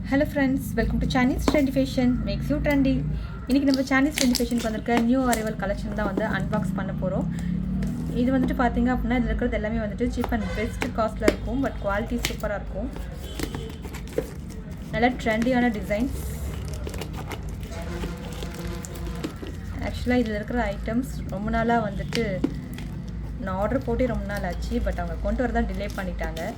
Hello friends, welcome to Chinese Trendy Fashion makes you trendy. இன்னைக்கு நம்ம Chinese Trendy Fashion வந்திருக்க new arrival collection தான் வந்து unbox பண்ண போறோம். இது வந்துட்டு பாத்தீங்க அப்படினா இதுல இருக்கிறது எல்லாமே வந்துட்டு சீப் அண்ட் பெஸ்ட் காஸ்ட்ல இருக்கும், பட் குவாலிட்டி சூப்பரா இருக்கும். நல்ல ட்ரெண்டியான டிசைன்ஸ். ஆக்சுவலா இதுல இருக்கிற ஐட்டம்ஸ் ரொம்ப நாளா வந்துட்டு நான் ஆர்டர் போட்டு ரொம்ப நாள் ஆச்சு, பட் அவங்க கொண்டு வரதா டிலே பண்ணிட்டாங்க.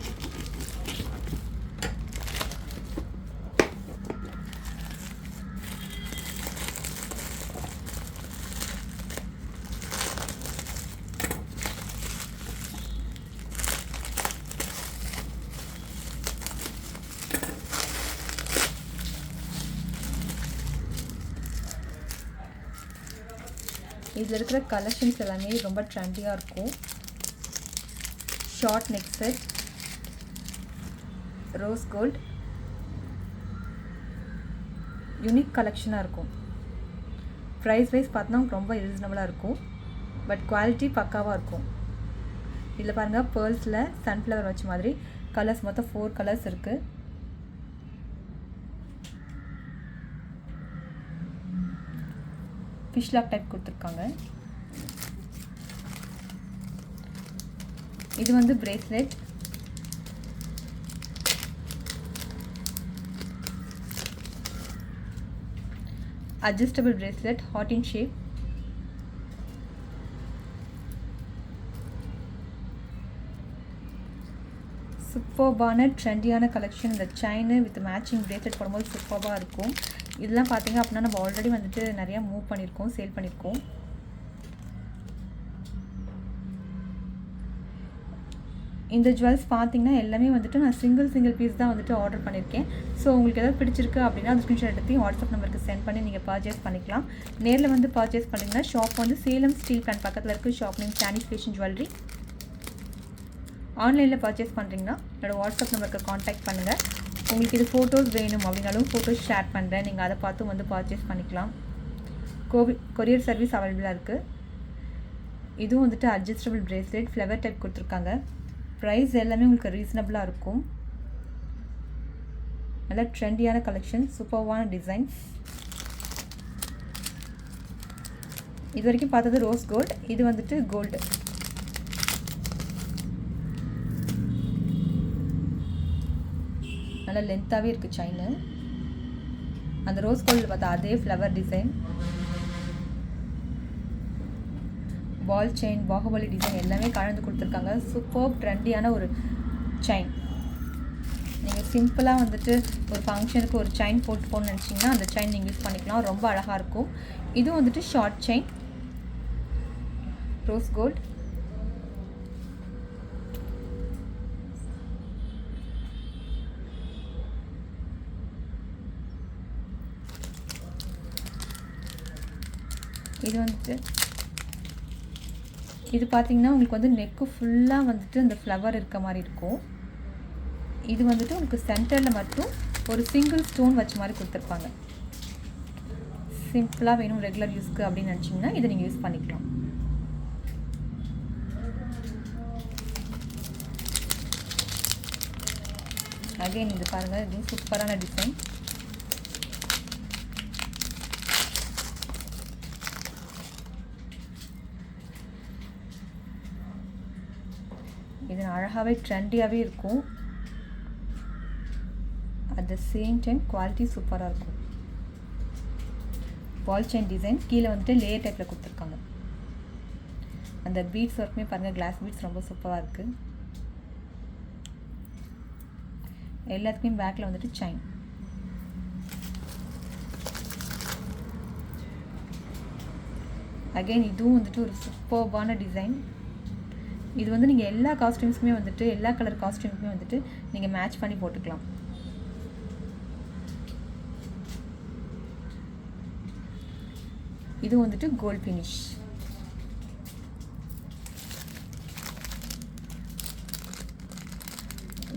இதில் இருக்கிற கலெக்ஷன்ஸ் எல்லாமே ரொம்ப ட்ரெண்டியாக இருக்கும். Short neck set, rose gold, unique கலெக்ஷனாக இருக்கும். ப்ரைஸ் வைஸ் பார்த்தோன்னா ரொம்ப ரீசனபிளாக இருக்கும், பட் குவாலிட்டி பக்காவாக இருக்கும். இதில் பாருங்கள், பேர்ல்ஸில் சன்ஃப்ளவர் வச்ச மாதிரி கலர்ஸ் மொத்தம் 4 கலர்ஸ் இருக்குது. ஃபிஷ் லாக் டைப் கொடுத்துருக்காங்க. இது வந்து bracelet. Adjustable bracelet, heart in shape. சூப்பர்பான ட்ரெண்டியான கலெக்ஷன். இந்த செயின் வித் மேட்சிங் பிரேஸ்லெட் போடும்போது சூப்பராக இருக்கும். இதெல்லாம் பார்த்தீங்க அப்படின்னா நம்ம ஆல்ரெடி வந்துட்டு நிறையா மூவ் பண்ணியிருக்கோம், சேல் பண்ணியிருக்கோம். இந்த ஜுவல்ஸ் பார்த்தீங்கன்னா எல்லாமே வந்துட்டு நான் சிங்கிள் பீஸ் தான் வந்துட்டு ஆர்டர் பண்ணியிருக்கேன். ஸோ உங்களுக்கு எதாவது பிடிச்சிருக்கு அப்படின்னா அந்த ஸ்க்ரீன்ஷாட் எடுத்து வாட்ஸ்அப் நம்பருக்கு சென்ட் பண்ணி நீங்கள் பர்ச்சேஸ் பண்ணிக்கலாம். நேரில் வந்து பர்ச்சேஸ் பண்ணிங்கன்னா ஷாப் வந்து சேலம் ஸ்டீல் பிளான்ட் பக்கத்தில் இருக்குது. Shop name Chanish fashion jewellery. ஆன்லைனில் பர்ச்சேஸ் பண்ணுறீங்கன்னா என்னோடய வாட்ஸ்அப் நம்பருக்கு காண்டாக்ட் பண்ணுங்கள். உங்களுக்கு இது ஃபோட்டோஸ் வேணும் அப்படின்னாலும் ஃபோட்டோஸ் ஷேர் பண்ணுறேன், நீங்கள் அதை பார்த்து வந்து பர்ச்சேஸ் பண்ணிக்கலாம். கொரியர் சர்வீஸ் அவைலபிளாக இருக்குது. இதுவும் வந்துட்டு அட்ஜஸ்டபிள் பிரேஸ்லெட், ஃப்ளவர் டைப் கொடுத்துருக்காங்க. ப்ரைஸ் எல்லாமே உங்களுக்கு ரீசனபிளாக இருக்கும். நல்ல ட்ரெண்டியான கலெக்ஷன், சூப்பர்வான டிசைன்ஸ். இது வரைக்கும் பார்த்தது ரோஸ் கோல்டு, இது வந்துட்டு கோல்டு. நல்லா லென்த்தாகவே இருக்குது செயின். அந்த ரோஸ் கோல்டில் பார்த்தா அதே flower design. Ball chain, Baahubali design எல்லாமே கலந்து கொடுத்துருக்காங்க. சூப்பர் ட்ரெண்டியான ஒரு செயின். நீங்கள் சிம்பிளாக வந்துட்டு ஒரு ஃபங்க்ஷனுக்கு ஒரு செயின் போட்டு போகணுன்னு நினச்சிங்கன்னா அந்த செயின் நீங்கள் யூஸ் பண்ணிக்கலாம், ரொம்ப அழகாக இருக்கும். இதுவும் வந்துட்டு ஷார்ட் செயின், ரோஸ் கோல்ட். இது வந்துட்டு இது பார்த்தீங்கன்னா உங்களுக்கு வந்து நெக்கு ஃபுல்லாக வந்துட்டு அந்த ஃப்ளவர் இருக்க மாதிரி இருக்கும். இது வந்துட்டு உங்களுக்கு சென்டரில் மட்டும் ஒரு சிங்கிள் ஸ்டோன் வச்ச மாதிரி கொடுத்துருப்பாங்க. சிம்பிளாக வேணும் ரெகுலர் யூஸ்க்கு அப்படின்னு நினச்சிங்கன்னா இதை நீங்கள் யூஸ் பண்ணிக்கலாம். அகைன் இது பாருங்கள், இதுவும் சூப்பரான டிசைன். இது அழகாகவே ட்ரெண்டியாகவே இருக்கும். At the same time quality சூப்பராக இருக்கும். பால் செயின் டிசைன், கீழே வந்துட்டு லேயர் டைப்பில் கொடுத்துருக்காங்க. அந்த பீட்ஸ் ஒர்க்குமே பாருங்கள், கிளாஸ் பீட்ஸ் ரொம்ப சூப்பராக இருக்குது. எல்லாத்துக்குமே பேக்கில் வந்துட்டு செயின். அகைன் இதுவும் வந்துட்டு ஒரு சூப்பர்பான டிசைன். இது வந்து நீங்கள் எல்லா காஸ்டியூம்ஸுமே வந்துட்டு எல்லா கலர் காஸ்டியூம்ஸுமே வந்துட்டு நீங்கள் மேட்ச் பண்ணி போட்டுக்கலாம். இது வந்துட்டு gold finish.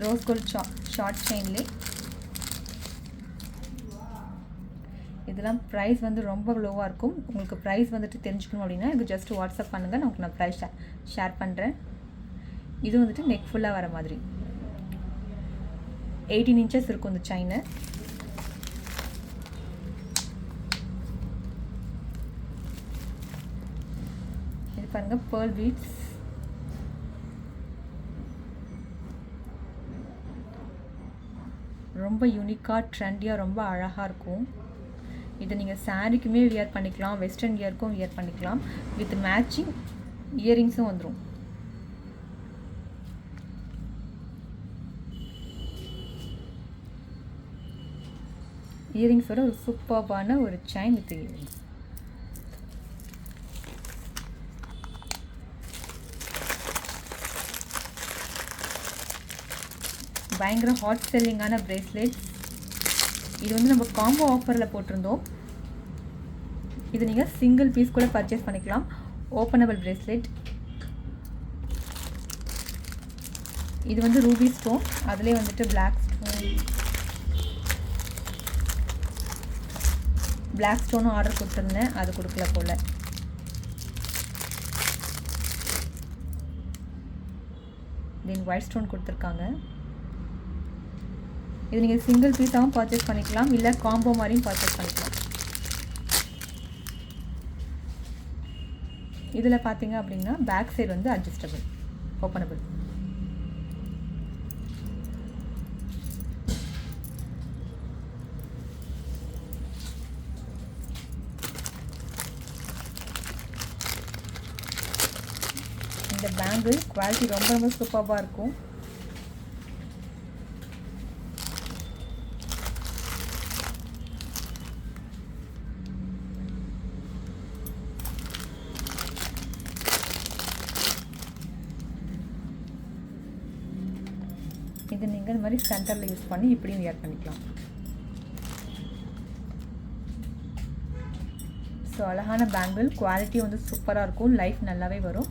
Rose gold short செயின்லே. இதெல்லாம் ப்ரைஸ் வந்து ரொம்ப லோவாக இருக்கும். உங்களுக்கு ப்ரைஸ் வந்துட்டு தெரிஞ்சுக்கணும் அப்படின்னா எனக்கு ஜஸ்ட் வாட்ஸ்அப் பண்ணுங்கள், நான் உங்களுக்கு ப்ரைஸ் ஷேர் பண்ணுறேன். இது வந்துட்டு நெக் ஃபுல்லாக வர மாதிரி 18 inches இருக்கும் இந்த செயின். பாருங்கள், பேர்ல் பீட்ஸ். ரொம்ப யூனிக்காக ட்ரெண்டியாக ரொம்ப அழகாக இருக்கும். இதை நீங்கள் சாரீக்குமே வியர் பண்ணிக்கலாம், வெஸ்டர்ன் வியருக்கும் வியர் பண்ணிக்கலாம். வித் மேட்சிங் இயரிங்ஸும் வந்துடும். இயரிங்ஸோட ஒரு சூப்பர்பான ஒரு செயின் வித் இயரிங்ஸ். பயங்கர ஹாட் செல்லிங்கான பிரேஸ்லெட். இது வந்து நம்ம காம்போ ஆஃபரில் போட்டிருந்தோம். இது நீங்கள் சிங்கிள் பீஸ் கூட பர்ச்சேஸ் பண்ணிக்கலாம். Openable bracelet. இது வந்து ரூபி ஸ்டோன், அதிலே வந்துட்டு பிளாக் ஸ்டோனும் ஆர்டர் கொடுத்துருந்தேன், அது கொடுக்கல போல். தென் ஒயிட் ஸ்டோன் கொடுத்துருக்காங்க. இது நீங்கள் சிங்கிள் பீஸாகவும் பர்ச்சேஸ் பண்ணிக்கலாம், இல்லை காம்போ மாதிரியும் பர்ச்சேஸ் பண்ணிக்கலாம். இதில் பார்த்தீங்க அப்படின்னா பேக் சைடு வந்து அட்ஜஸ்டபிள், ஓப்பனபிள். இந்த பேங்கிள் குவாலிட்டி ரொம்ப ரொம்ப சூப்பராக இருக்கும். இது நீங்கள் இந்த மாதிரி சென்டரில் யூஸ் பண்ணி இப்படியும் வியர் பண்ணிக்கலாம். ஸோ அழகான பேங்கிள், குவாலிட்டி வந்து சூப்பராக இருக்கும், லைஃப் நல்லாவே வரும்.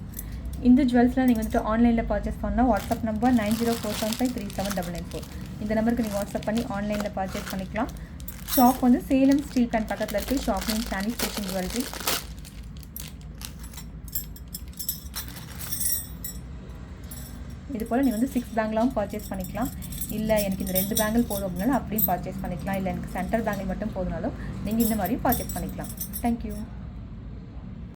இந்த ஜுவல்ஸ்லாம் நீங்கள் வந்துட்டு ஆன்லைனில் பர்ச்சேஸ் பண்ணால் வாட்ஸ்அப் நம்பர் 9047537994. இந்த நம்பருக்கு நீங்கள் வாட்ஸ்அப் பண்ணி ஆன்லைனில் பர்ச்சேஸ் பண்ணிக்கலாம். ஷாப் வந்து சேலம் ஸ்டீல் பிளான்ட் பக்கத்தில் இருக்குது. Shop name Chanish fashion jewellery. இது போல் நீங்கள் வந்து 6 பேங்கிளாகவும் பர்ச்சேஸ் பண்ணிக்கலாம். இல்லை எனக்கு இந்த 2 பேங்கிள் போதும் அப்படின்னாலும் அப்படியும் பர்ச்சேஸ் பண்ணிக்கலாம். இல்லை எனக்கு சென்டர் பேங்கிள் மட்டும் போதுனாலும் நீங்கள் இந்த மாதிரியும் பர்ச்சேஸ் பண்ணிக்கலாம். தேங்க்யூ.